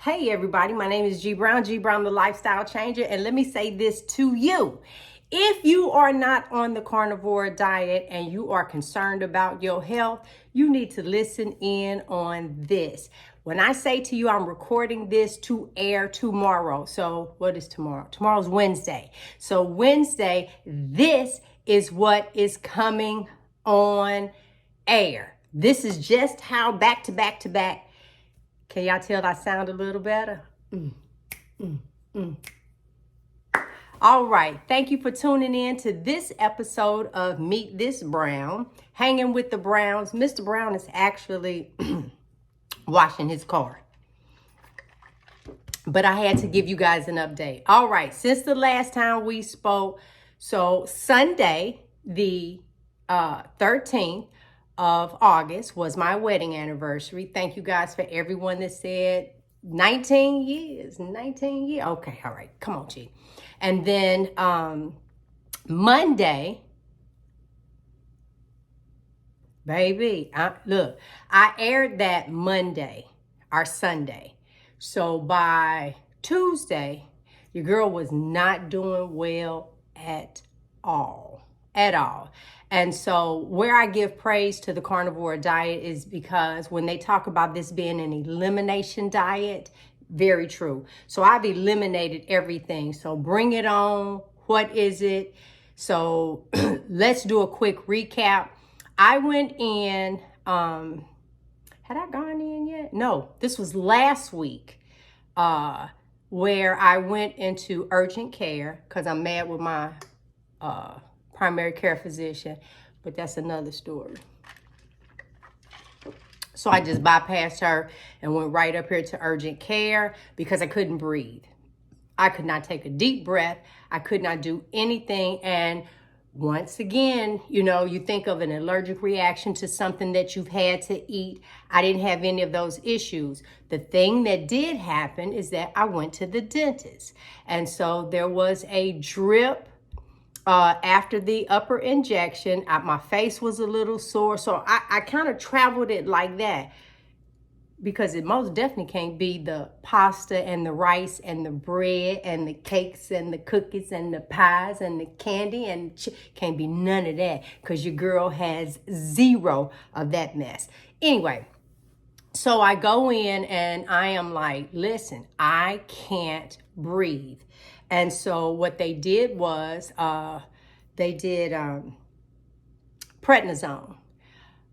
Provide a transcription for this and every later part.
Hey everybody, my name is G Brown, the Lifestyle Changer, and let me say this to you. If you are not on the carnivore diet and you are concerned about your health, you need to listen in on this. When I say to you, I'm recording this to air tomorrow. So what is tomorrow? Tomorrow's Wednesday. So Wednesday, this is what is coming on air. This is just how back to back to back. Can y'all tell I sound a little better? All right. Thank you for tuning in to this episode of Meet This Brown. Hanging with the Browns. Mr. Brown is actually washing his car. But I had to give you guys an update. All right. Since the last time we spoke, so Sunday, the 13th, of August was my wedding anniversary. Thank you guys for everyone that said 19 years. Okay, all right. Come on, G. And then Monday, baby, I aired that Monday or Sunday. So by Tuesday, your girl was not doing well at all. And so where I give praise to the carnivore diet is because when they talk about this being an elimination diet, very true. So I've eliminated everything. So bring it on. What is it? So let's do a quick recap. I went in, had I gone in yet? No, this was last week, where I went into urgent care because I'm mad with my, primary care physician, but that's another story. So I just bypassed her and went right up here to urgent care because I couldn't breathe. I could not take a deep breath. I could not do anything. And once again, you think of an allergic reaction to something that you've had to eat. I didn't have any of those issues. The thing that did happen is that I went to the dentist. And so there was a drip after the upper injection. My face was a little sore. So I kind of traveled it like that because it most definitely can't be the pasta and the rice and the bread and the cakes and the cookies and the pies and the candy and can't be none of that because your girl has zero of that mess. Anyway, so I go in and I am like, listen, I can't breathe. And so what they did was they did prednisone.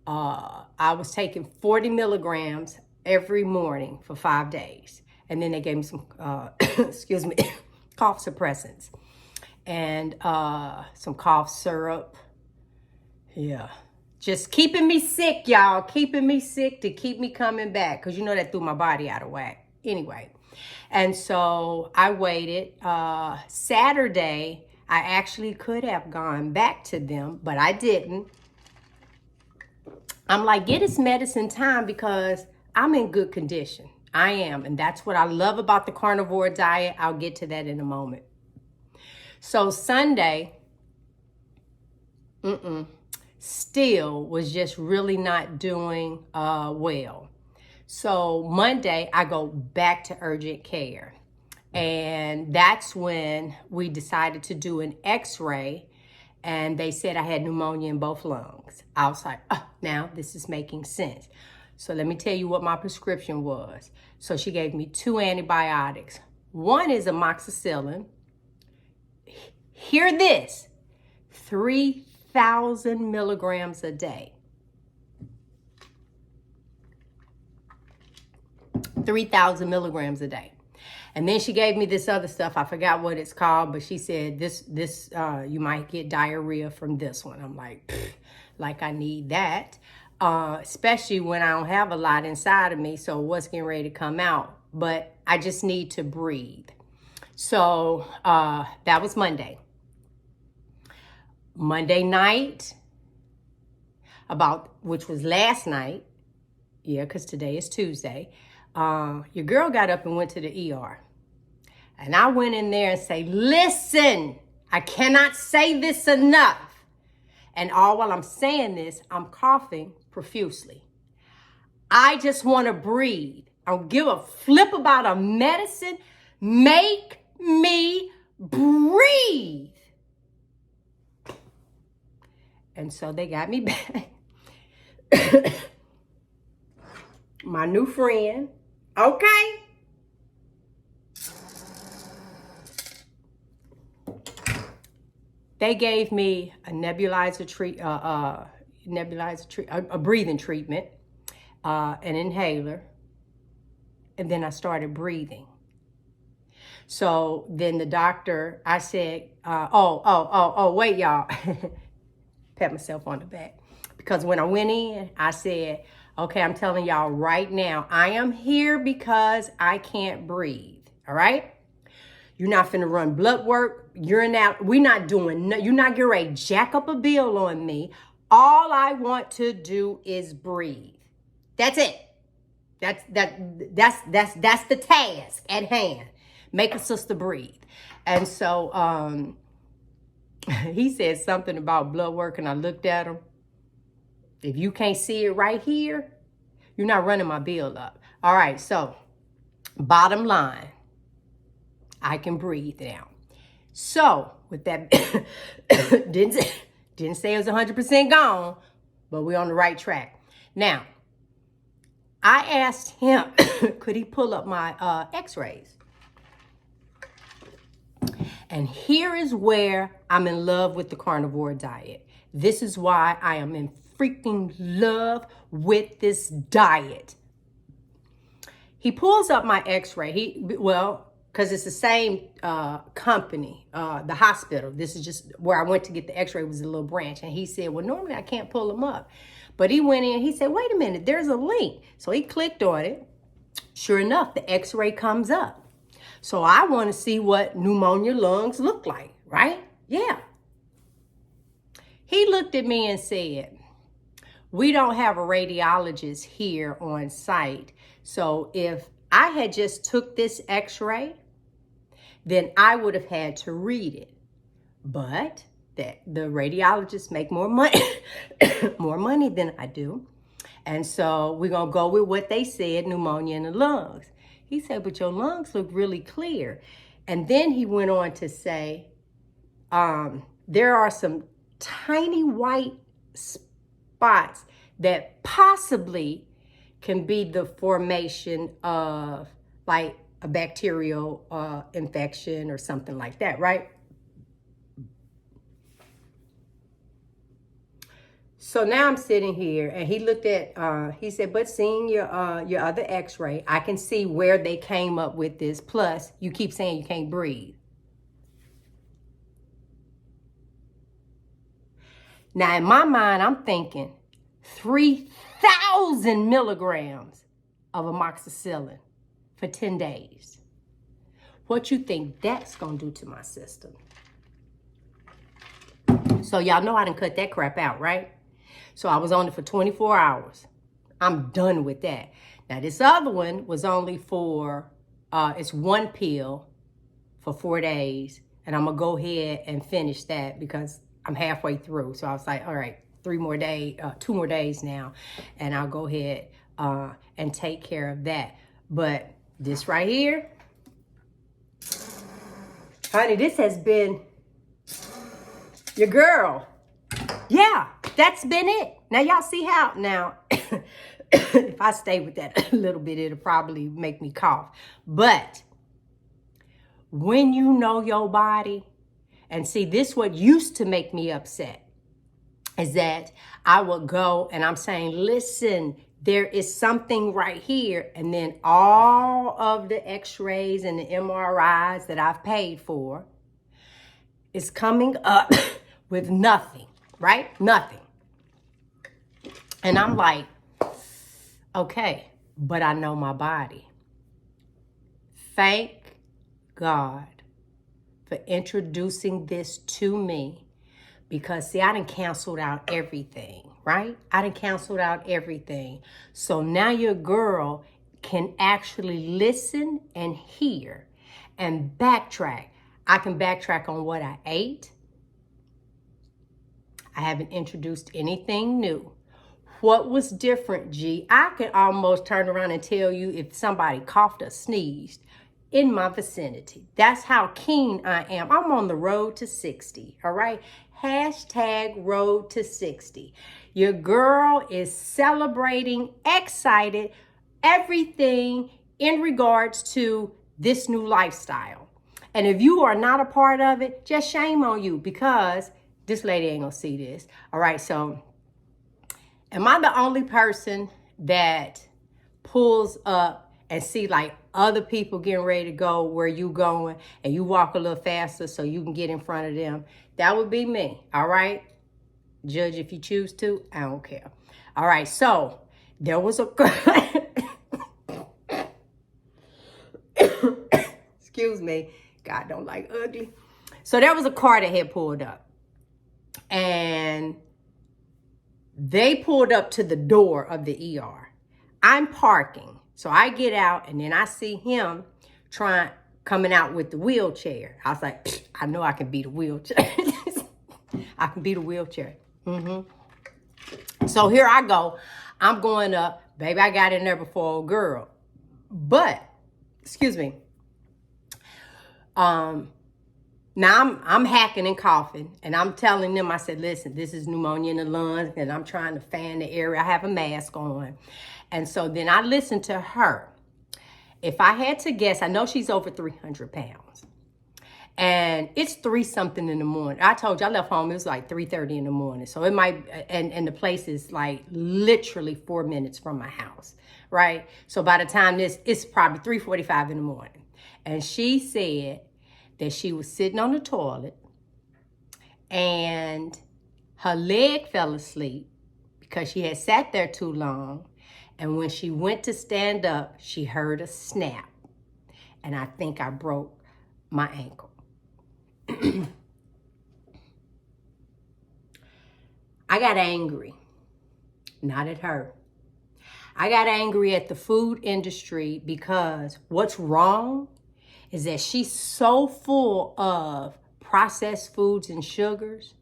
I was taking 40 milligrams every morning for 5 days. And then they gave me some, cough suppressants and some cough syrup. Yeah. Just keeping me sick, y'all. Keeping me sick to keep me coming back. Because that threw my body out of whack. Anyway. And so I waited. Saturday, I actually could have gone back to them, but I didn't. I'm like, get this medicine time because I'm in good condition. I am. And that's what I love about the carnivore diet. I'll get to that in a moment. So Sunday, still was just really not doing well. So Monday, I go back to urgent care. And that's when we decided to do an x-ray. And they said I had pneumonia in both lungs. I was like, oh, now this is making sense. So let me tell you what my prescription was. So she gave me 2 antibiotics. One is amoxicillin. Hear this, 3,000 milligrams a day. 3,000 milligrams a day. And then she gave me this other stuff. I forgot what it's called, but she said this you might get diarrhea from this one. I'm like I need that, especially when I don't have a lot inside of me. So what's getting ready to come out? But I just need to breathe. So that was Monday. Monday night, which was last night. Yeah, because today is Tuesday. Your girl got up and went to the ER. And I went in there and say, listen, I cannot say this enough. And all while I'm saying this, I'm coughing profusely. I just want to breathe. I don't give a flip about a medicine. Make me breathe. And so they got me back. My new friend. Okay. They gave me a a breathing treatment, an inhaler, and then I started breathing. So then the doctor, I said, wait, y'all. Pat myself on the back. Because when I went in, I said, okay, I'm telling y'all right now, I am here because I can't breathe. All right? You're not finna run blood work. You're not, we're not doing, you're not getting ready to jack up a bill on me. All I want to do is breathe. That's it. That's the task at hand. Make a sister breathe. And so he said something about blood work, and I looked at him. If you can't see it right here, you're not running my bill up. All right, so bottom line, I can breathe now. So with that, didn't say it was 100% gone, but we're on the right track. Now, I asked him, could he pull up my x-rays? And here is where I'm in love with the carnivore diet. This is why I am in freaking love with this diet. He pulls up my x-ray. Because it's the same company, the hospital. This is just where I went to get the x-ray, was a little branch. And he said, well, normally I can't pull them up. But he went in, he said, wait a minute, there's a link. So he clicked on it. Sure enough, the x-ray comes up. So I want to see what pneumonia lungs look like, right? Yeah. He looked at me and said, we don't have a radiologist here on site. So if I had just took this x-ray, then I would have had to read it. But the radiologists make more money, more money than I do. And so we're going to go with what they said, pneumonia in the lungs. He said, but your lungs look really clear. And then he went on to say, there are some tiny white spots that possibly can be the formation of like a bacterial infection or something like that, right? So now I'm sitting here, and he looked at, he said, but seeing your other x-ray, I can see where they came up with this. Plus, you keep saying you can't breathe. Now, in my mind, I'm thinking 3,000 milligrams of amoxicillin for 10 days. What you think that's going to do to my system? So y'all know I done cut that crap out, right? So I was on it for 24 hours. I'm done with that. Now, this other one was only for, it's one pill for 4 days. And I'm going to go ahead and finish that because I'm halfway through. So I was like, all right, 2 more days now. And I'll go ahead and take care of that. But this right here, honey, this has been your girl. Yeah, that's been it. Now, y'all see how, now, if I stay with that a little bit, it'll probably make me cough. But when you know your body, and see, this what used to make me upset, is that I would go and I'm saying, listen, there is something right here. And then all of the x-rays and the MRIs that I've paid for is coming up with nothing, right? Nothing. And I'm like, okay, but I know my body. Thank God for introducing this to me, because see, I done canceled out everything, right? I done canceled out everything. So now your girl can actually listen and hear and backtrack. I can backtrack on what I ate. I haven't introduced anything new. What was different, G? I can almost turn around and tell you if somebody coughed or sneezed in my vicinity. That's how keen I am. I'm on the road to 60, all right? Hashtag road to 60. Your girl is celebrating, excited, everything in regards to this new lifestyle. And if you are not a part of it, just shame on you, because this lady ain't gonna see this. All right, so am I the only person that pulls up and see like other people getting ready to go where you going and you walk a little faster so you can get in front of them? That would be me, all right? Judge if you choose to, I don't care. All right, so there was a... Excuse me. God don't like ugly. So there was a car that had pulled up. And they pulled up to the door of the ER. I'm parking. So I get out and then I see him coming out with the wheelchair. I was like, I know I can beat a wheelchair. I can beat a wheelchair. So here I go. I'm going up. Baby, I got in there before old girl. But, excuse me. Now I'm hacking and coughing, and I'm telling them, I said, listen, this is pneumonia in the lungs, and I'm trying to fan the area. I have a mask on. And so then I listened to her. If I had to guess, I know she's over 300 pounds. And it's 3-something in the morning. I told you, I left home, it was like 3:30 in the morning. So it might, and the place is like literally 4 minutes from my house, right? So by the time it's probably 3:45 in the morning. And she said that she was sitting on the toilet and her leg fell asleep because she had sat there too long. And when she went to stand up, she heard a snap. And I think I broke my ankle. I got angry, not at her. I got angry at the food industry because what's wrong is that she's so full of processed foods and sugars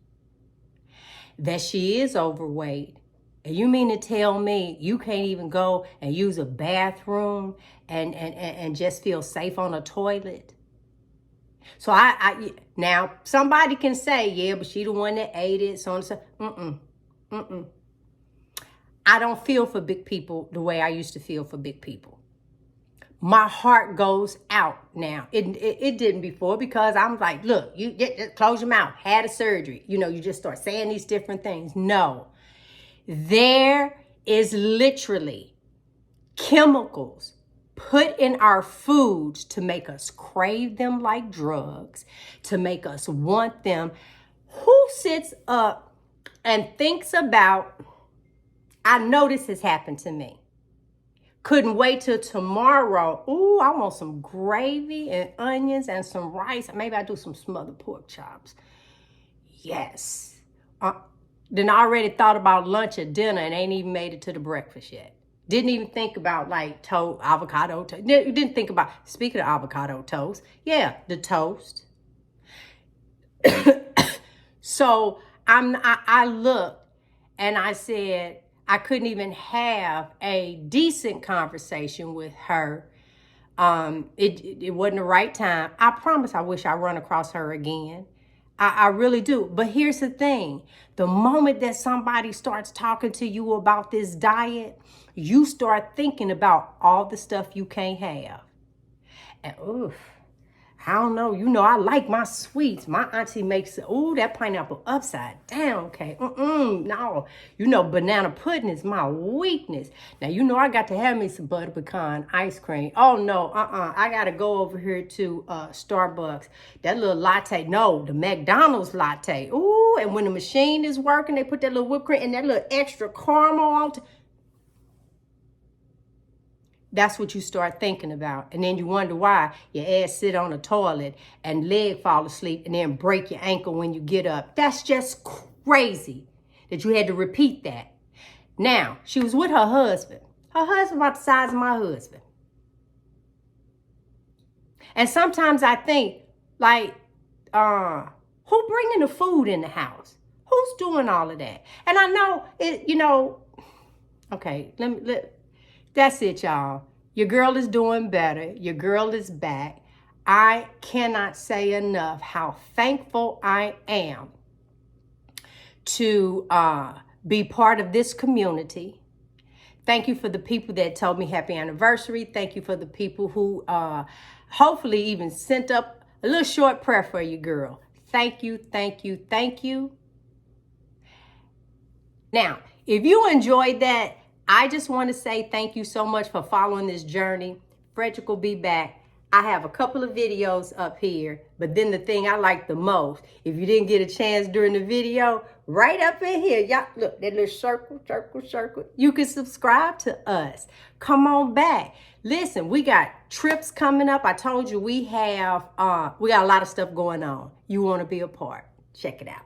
that she is overweight. And you mean to tell me you can't even go and use a bathroom and just feel safe on a toilet? So now somebody can say, yeah, but she the one that ate it, so on and so. I don't feel for big people the way I used to feel for big people. My heart goes out now. It didn't before, because I'm like, look, you just close your mouth, had a surgery. You know, you just start saying these different things. No, there is literally chemicals put in our foods to make us crave them like drugs, to make us want them. Who sits up and thinks about, I know this has happened to me. Couldn't wait till tomorrow. Ooh, I want some gravy and onions and some rice. Maybe I do some smothered pork chops. Yes. Then I already thought about lunch or dinner and ain't even made it to the breakfast yet. Didn't even think about like avocado toast. Didn't think about, speaking of avocado toast, yeah, the toast. So I looked and I said, I couldn't even have a decent conversation with her. It wasn't the right time. I promise I wish I run across her again. I really do. But here's the thing. The moment that somebody starts talking to you about this diet, you start thinking about all the stuff you can't have. And oof, I don't know. You know, I like my sweets. My auntie makes, ooh, that pineapple upside down cake. No. You know, banana pudding is my weakness. Now, you know, I got to have me some butter pecan ice cream. Oh, no, I got to go over here to Starbucks. That little latte, no, the McDonald's latte. Ooh, and when the machine is working, they put that little whipped cream and that little extra caramel on top. That's what you start thinking about. And then you wonder why your ass sit on a toilet and leg fall asleep and then break your ankle when you get up. That's just crazy that you had to repeat that. Now, she was with her husband. Her husband about the size of my husband. And sometimes I think, like, who bringing the food in the house? Who's doing all of that? And I know, Okay, that's it, y'all. Your girl is doing better. Your girl is back. I cannot say enough how thankful I am to be part of this community. Thank you for the people that told me happy anniversary. Thank you for the people who hopefully even sent up a little short prayer for you, girl. Thank you, thank you, thank you. Now, if you enjoyed that, I just want to say thank you so much for following this journey. Frederick will be back. I have a couple of videos up here, but then the thing I like the most, if you didn't get a chance during the video, right up in here, y'all, look, that little circle, circle, circle. You can subscribe to us. Come on back. Listen, we got trips coming up. I told you we got a lot of stuff going on. You want to be a part. Check it out.